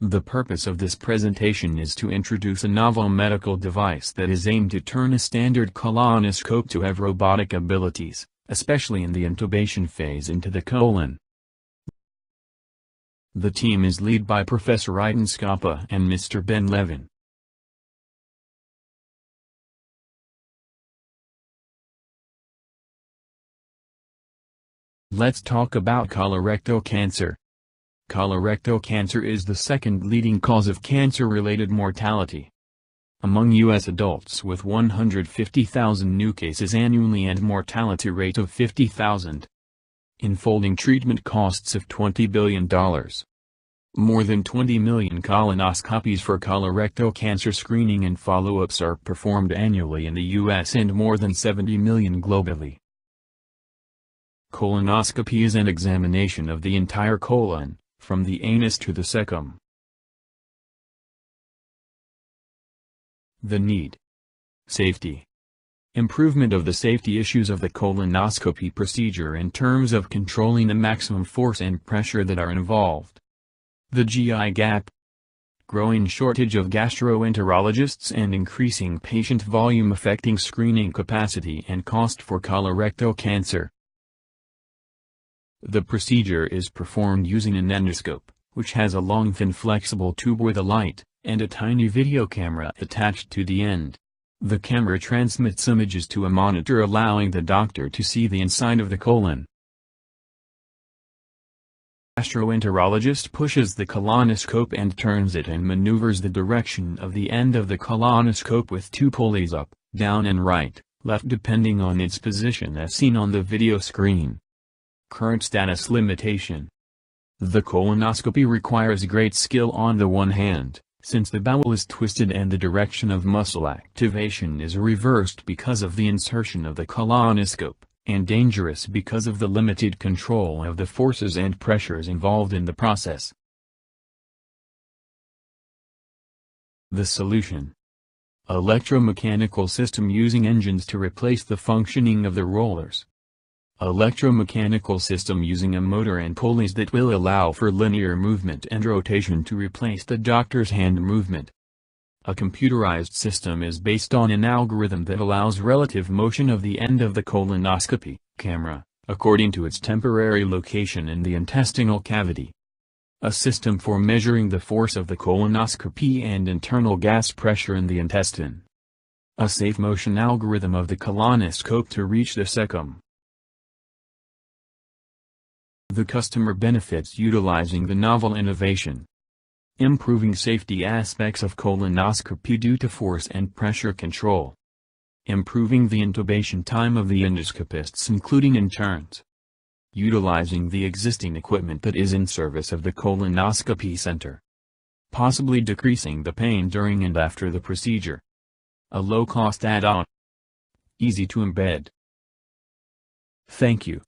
The purpose of this presentation is to introduce a novel medical device that is aimed to turn a standard colonoscope to have robotic abilities, especially in the intubation phase into the colon. The team is led by Professor Aidan Scapa and Mr. Ben Levin. Let's talk about colorectal cancer. Colorectal cancer is the second leading cause of cancer-related mortality among U.S. adults, with 150,000 new cases annually and mortality rate of 50,000. Enfolding treatment costs of $20 billion. More than 20 million colonoscopies for colorectal cancer screening and follow-ups are performed annually in the U.S. and more than 70 million globally. Colonoscopy is an examination of the entire colon, from the anus to the cecum. The need. Safety. Improvement of the safety issues of the colonoscopy procedure in terms of controlling the maximum force and pressure that are involved. The GI gap. Growing shortage of gastroenterologists and increasing patient volume affecting screening capacity and cost for colorectal cancer. The procedure is performed using an endoscope, which has a long thin flexible tube with a light, and a tiny video camera attached to the end. The camera transmits images to a monitor, allowing the doctor to see the inside of the colon. Gastroenterologist pushes the colonoscope and turns it and maneuvers the direction of the end of the colonoscope with two pulleys up, down and right, left depending on its position as seen on the video screen. Current status limitation. The colonoscopy requires great skill on the one hand, since the bowel is twisted and the direction of muscle activation is reversed because of the insertion of the colonoscope, and dangerous because of the limited control of the forces and pressures involved in the process. The solution. Electromechanical system using engines to replace the functioning of the rollers. Electromechanical system using a motor and pulleys that will allow for linear movement and rotation to replace the doctor's hand movement. A computerized system is based on an algorithm that allows relative motion of the end of the colonoscopy camera, according to its temporary location in the intestinal cavity. A system for measuring the force of the colonoscopy and internal gas pressure in the intestine. A safe motion algorithm of the colonoscope to reach the cecum. The customer benefits utilizing the novel innovation. Improving safety aspects of colonoscopy due to force and pressure control. Improving the intubation time of the endoscopists including interns. Utilizing the existing equipment that is in service of the colonoscopy center. Possibly decreasing the pain during and after the procedure. A low-cost add-on. Easy to embed. Thank you.